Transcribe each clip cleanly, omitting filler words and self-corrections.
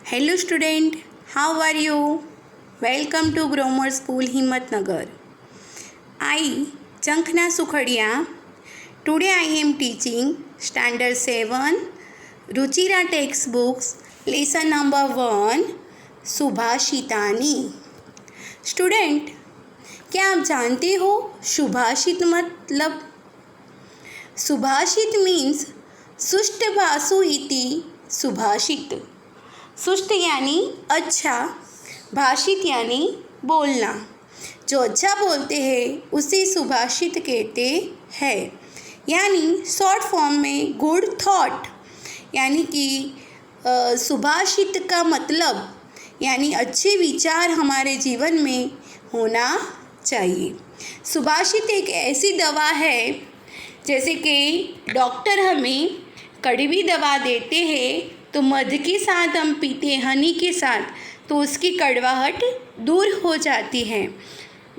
Hello student, how are you? Welcome to Grammar School Himmatnagar. I, Chankhna Sukhadia. Today I am teaching Standard 7, Ruchira textbooks, lesson number 1, सुभाषितानि. Student, क्या आप जानते हो सुभाषित मतलब? सुभाषित means सुष्ट भाषु इति सुभाषित. सुष्ट यानी अच्छा, भाषित यानी बोलना. जो अच्छा बोलते हैं उसे सुभाषित कहते हैं. यानी शॉर्ट फॉर्म में गुड थॉट, यानी कि सुभाषित का मतलब यानी अच्छे विचार हमारे जीवन में होना चाहिए. सुभाषित एक ऐसी दवा है, जैसे कि डॉक्टर हमें कड़वी दवा देते हैं तो मध के साथ हम पीते हैं, हनी के साथ, तो उसकी कड़वाहट दूर हो जाती है.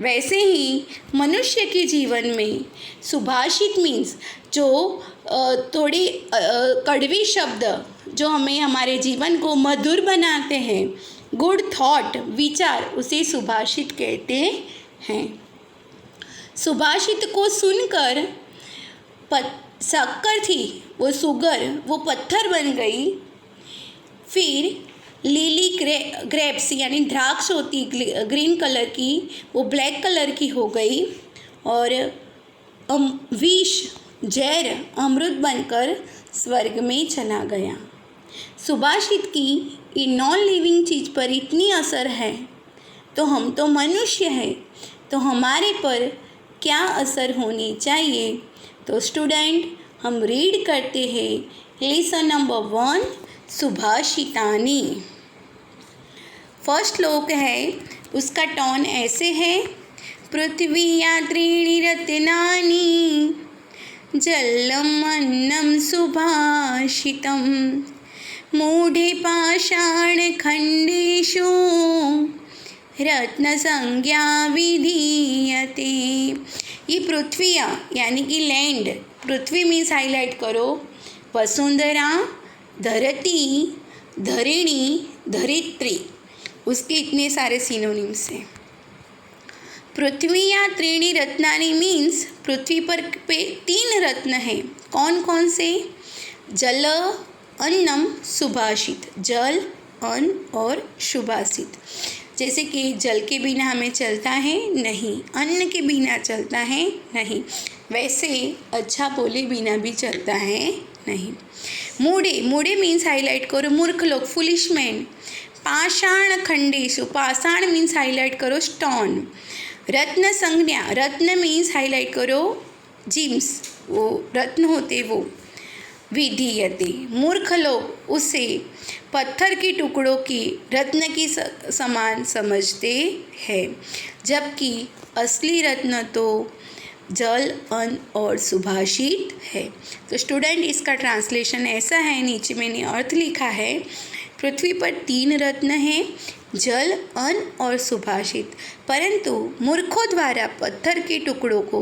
वैसे ही मनुष्य के जीवन में सुभाषित मीन्स जो थोड़ी कड़वी शब्द जो हमें हमारे जीवन को मधुर बनाते हैं, गुड थॉट विचार, उसे सुभाषित कहते हैं. सुभाषित को सुनकर शक्कर थी वो शुगर वो पत्थर बन गई. फिर लीली ग्रेप्स यानी द्राक्ष होती ग्रीन कलर की, वो ब्लैक कलर की हो गई. और विष जहर अमृत बनकर स्वर्ग में चला गया. सुभाषित की ये नॉन लिविंग चीज़ पर इतनी असर है, तो हम तो मनुष्य हैं, तो हमारे पर क्या असर होनी चाहिए. तो स्टूडेंट, हम रीड करते हैं लेसन नंबर 1, सुभाषितानि. फर्स्ट श्लोक है, उसका टोन ऐसे है. पृथ्वी त्रीणि रत्नानि जलम अन्नम सुभाषितम मूढ़े पाषाण खंडेषु रत्न संज्ञा विधीयते. ये पृथ्वी यानी कि लैंड, पृथ्वी मीन्स हाईलाइट करो. वसुंधरा, धरती, धरिणी, धरित्री, उसके इतने सारे सिनोनिम्स हैं. पृथ्वी या त्रीणि रत्नानि मीन्स पृथ्वी पर 3 रत्न हैं. कौन कौन से? जल, अन्नम, सुभाषित. जल, अन्न और सुभाषित. जैसे कि जल के बिना हमें चलता है नहीं, अन्न के बिना चलता है नहीं, वैसे अच्छा बोले बिना भी चलता है नहीं. मूढ़े, मूढ़े मीन्स हाईलाइट करो मूर्ख लोग, फुलिश मैन. पाषाण खंडेषु, पाषाण मीन्स हाईलाइट करो स्टोन. रत्न संज्ञा, रत्न मीन्स हाईलाइट करो जिम्स, वो रत्न होते वो. विधीयते, मूर्ख लोग उसे पत्थर के टुकड़ों की रत्न की समान समझते हैं, जबकि असली रत्न तो जल, अन्न और सुभाषित है. तो स्टूडेंट, इसका ट्रांसलेशन ऐसा है, नीचे मैंने अर्थ लिखा है. पृथ्वी पर 3 रत्न हैं, जल, अन्न और सुभाषित, परंतु मूर्खों द्वारा पत्थर के टुकड़ों को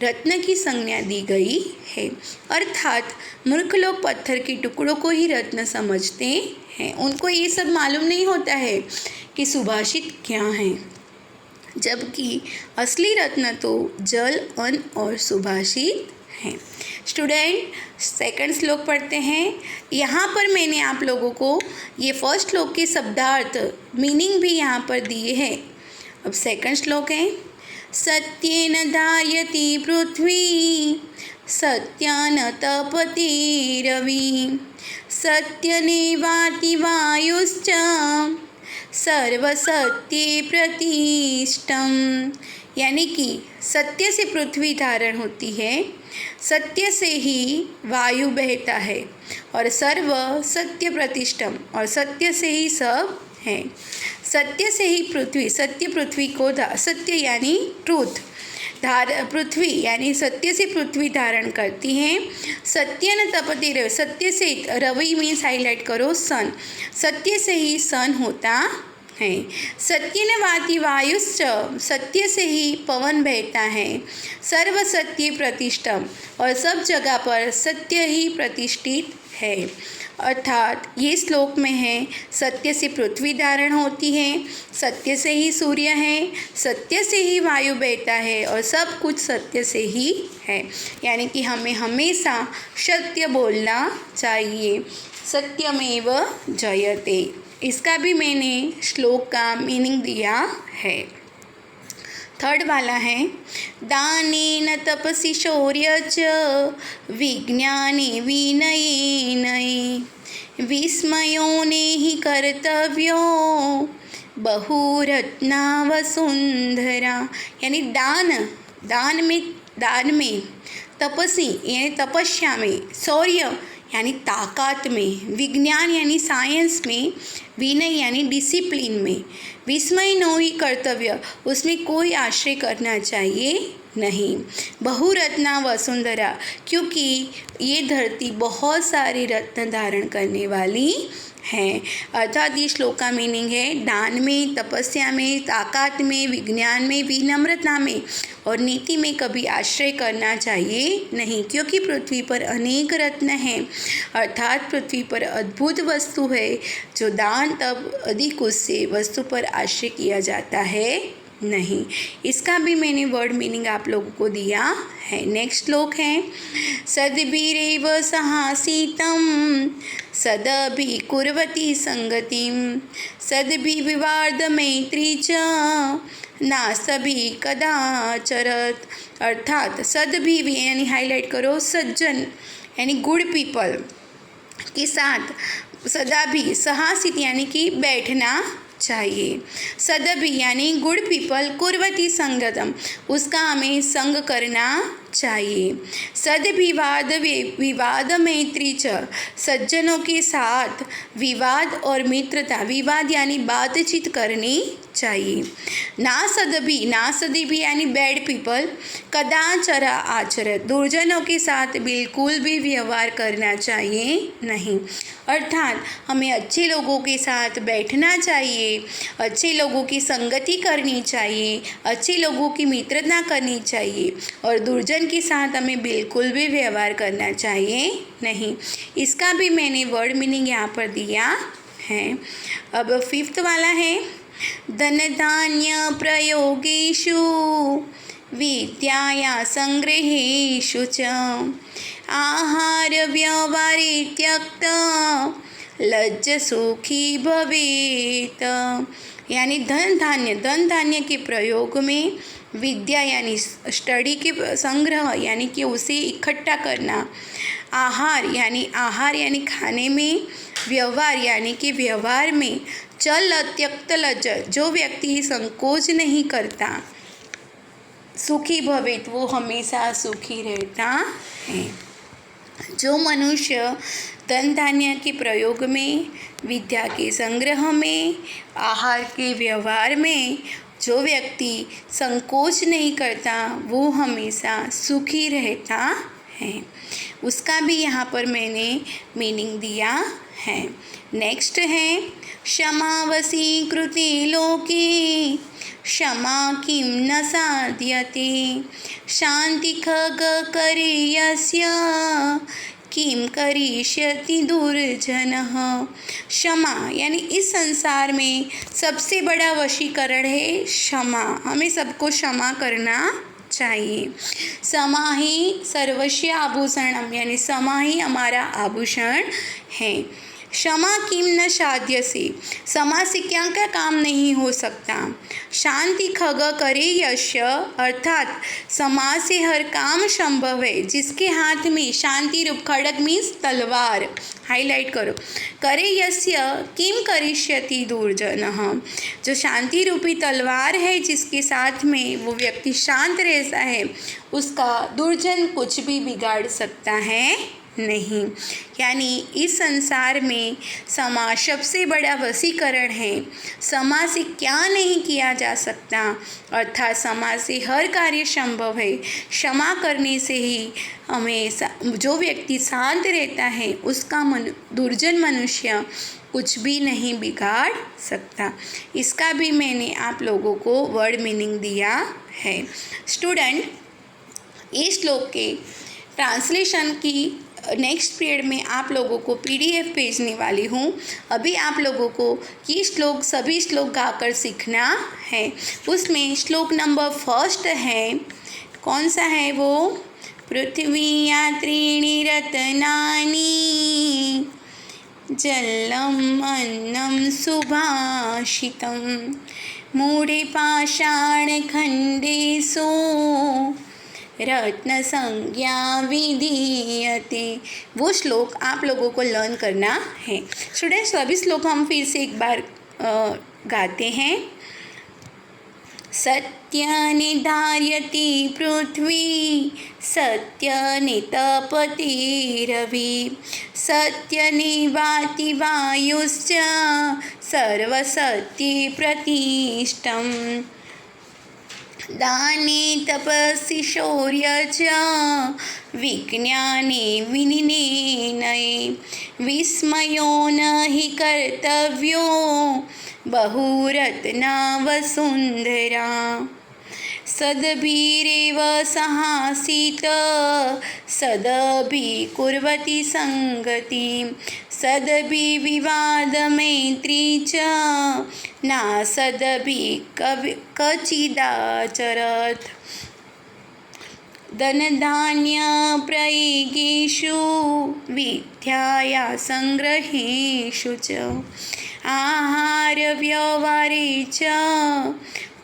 रत्न की संज्ञा दी गई है. अर्थात मूर्ख लोग पत्थर के टुकड़ों को ही रत्न समझते हैं. उनको ये सब मालूम नहीं होता है कि सुभाषित क्या है, जबकि असली रत्न तो जल, अन्न और सुभाषित हैं. स्टूडेंट, सेकंड श्लोक पढ़ते हैं. यहाँ पर मैंने आप लोगों को ये फर्स्ट श्लोक के शब्दार्थ मीनिंग भी यहाँ पर दिए हैं. अब सेकंड श्लोक है. सत्येन धार्यति पृथ्वी सत्यान तपति रवि सत्यनेवाति वायुश्च सर्वसत्ये प्रतिष्ठम. यानी कि सत्य से पृथ्वी धारण होती है, सत्य से ही वायु बहता है, और सर्व सत्य प्रतिष्ठम, और सत्य से ही सब है. सत्य से ही पृथ्वी, सत्य पृथ्वी को सत्य यानी ट्रूथ, पृथ्वी यानी सत्य से पृथ्वी धारण करती है. सत्य न तपति रवि, सत्य से रवि मीन्स हाईलाइट करो सन, सत्य से ही सन होता है. सत्य न वाति वायुश्च, सत्य से ही पवन बहता है. सर्व सत्य प्रतिष्ठम, और सब जगह पर सत्य ही प्रतिष्ठित है. अर्थात ये श्लोक में है सत्य से पृथ्वी धारण होती है, सत्य से ही सूर्य है, सत्य से ही वायु बहता है और सब कुछ सत्य से ही है। यानी कि हमें हमेशा सत्य बोलना चाहिए। सत्यमेव जयते, इसका भी मैंने श्लोक का मीनिंग दिया है। थर्ड वाला है दानेन तपसि शौर्य च विज्ञाने विनयेन विस्मयो नेहि कर्तव्यो बहुरत्ना वसुंधरा। यानी दान में, तपसी यानी तपस्या में, शौर्य यानी ताकत में, विज्ञान यानी साइंस में, विनय यानी डिसिप्लिन में, विस्मय नो ही कर्तव्य, उसमें कोई आश्रय करना चाहिए नहीं। बहुरत्ना वसुंधरा, क्योंकि ये धरती बहुत सारे रत्न धारण करने वाली है। अर्थात ये श्लोक का मीनिंग है दान में, तपस्या में, ताकत में, विज्ञान में, विनम्रता में और नीति में कभी आश्रय करना चाहिए नहीं, क्योंकि पृथ्वी पर अनेक रत्न हैं। अर्थात पृथ्वी पर अद्भुत वस्तु है जो दान तप अधिक उससे वस्तु पर आश्रय किया जाता है नहीं। इसका भी मैंने वर्ड मीनिंग आप लोगों को दिया है। नेक्स्ट श्लोक है सद्भिरेव सहासीतं सदभि कुर्वती संगतिं सद्भिर्विवाद मैत्री च नास्तभि कदाचरत। अर्थात सद्भि यानी हाईलाइट करो, सज्जन यानी गुड पीपल के साथ सदा भी, सहासित यानी कि बैठना चाहिए, सदभि यानी गुड पीपल, कुर्वती संगतम उसका हमें संग करना चाहिए, सद्विवाद विवाद मैत्री च सज्जनों के साथ विवाद और मित्रता, विवाद यानी बातचीत करनी चाहिए, ना सदभी यानी बैड पीपल, कदाचरा आचरत दुर्जनों के साथ बिल्कुल भी व्यवहार करना चाहिए नहीं। अर्थात हमें अच्छे लोगों के साथ बैठना चाहिए, अच्छे लोगों की संगति करनी चाहिए, अच्छे लोगों की मित्रता करनी चाहिए और दुर्जन के साथ हमें बिल्कुल भी व्यवहार करना चाहिए नहीं। इसका भी मैंने वर्ड मीनिंग यहाँ पर दिया है। अब फिफ्थ वाला है धन धान्य प्रयोगेषु विद्याया संग्रहेषु च आहार व्यवहारे त्यक्त लज्ज सुखी भवेत। यानी धन धान्य के प्रयोग में, विद्या यानी स्टडी के संग्रह यानी कि उसे इकट्ठा करना, आहार यानी खाने में, व्यवहार यानी कि व्यवहार में, चल त्यक्त लज्ज जो व्यक्ति संकोच नहीं करता, सुखी भवेत वो हमेशा सुखी रहता है। जो मनुष्य धन धान्य के प्रयोग में, विद्या के संग्रह में, आहार के व्यवहार में जो व्यक्ति संकोच नहीं करता वो हमेशा सुखी रहता है। उसका भी यहाँ पर मैंने मीनिंग दिया है। नेक्स्ट है क्षमावसी कृते लोके क्षमा किं न साध्यते शांति खग करे यस्य किम करिष्यति दुर्जनः। क्षमा यानी इस संसार में सबसे बड़ा वशीकरण है क्षमा, हमें सबको क्षमा करना चाहिए। क्षमा ही सर्वस्व आभूषणम यानी क्षमा ही हमारा आभूषण है। क्षमा किम न साध्य से, क्षमा से क्या क्या काम नहीं हो सकता। शांति खग करे यश अर्थात क्षमा से हर काम संभव है। जिसके हाथ में शांति रूप खड़ग मीन्स तलवार, हाईलाइट करो, करे यस्य किम करिष्यति दुर्जनः जो शांति रूपी तलवार है जिसके साथ में वो व्यक्ति शांत रहता है उसका दुर्जन कुछ भी बिगाड़ सकता है नहीं। यानी इस संसार में क्षमा सबसे बड़ा वशीकरण है। क्षमा से क्या नहीं किया जा सकता, अर्थात क्षमा से हर कार्य संभव है। क्षमा करने से ही हमें जो व्यक्ति शांत रहता है उसका दुर्जन मनुष्य कुछ भी नहीं बिगाड़ सकता। इसका भी मैंने आप लोगों को वर्ड मीनिंग दिया है। स्टूडेंट, इस श्लोक के ट्रांसलेशन की नेक्स्ट पीरियड में आप लोगों को PDF भेजने वाली हूँ। अभी आप लोगों को ये श्लोक सभी श्लोक गाकर सीखना है। उसमें श्लोक नंबर 1 है, कौन सा है वो? पृथ्वीया त्रीणि रत्नानि जलम अन्नम सुभाषितम मूढ़े पाषाण खंडेषु रत्न संज्ञा विधीयते। वो श्लोक आप लोगों को लर्न करना है। स्टूडेंट्स, सभी श्लोक हम फिर से एक बार गाते हैं। सत्यानि धार्यति पृथ्वी सत्यानि तपति रवि सत्यानि वाति वायुश्च सर्वसत्ये प्रतिष्ठम् दाने तपसि शौर्य च विज्ञाने विनिर्णये विस्मयो न हि कर्तव्यो बहुरत्ना वसुन्धरा सदभिरेव सहासित सदभि कुर्वती संगति सदभि विवाद मैत्री च ना सदभि कचिदाचरत् धनधान्य प्रयोगेषु विद्याया संग्रहेषु च आहार व्यवहारे च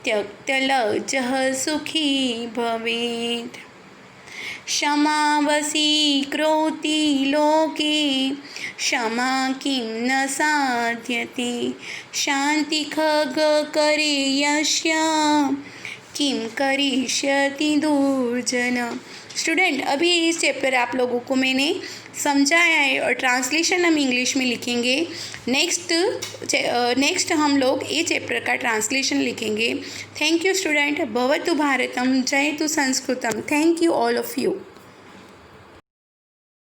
त्यक्तलज्जः सुखी भवेत् क्षमावसी करोति लोके क्षमा किं न साध्यते शांति खगकरे यस्य किम करिष्यति दुर्जन। स्टूडेंट, अभी इस चैप्टर आप लोगों को मैंने समझाया है और ट्रांसलेशन हम इंग्लिश में लिखेंगे। नेक्स्ट हम लोग ये चैप्टर का ट्रांसलेशन लिखेंगे। Thank you student. भवतु भारतम, जयतु संस्कृतम। Thank you all of you.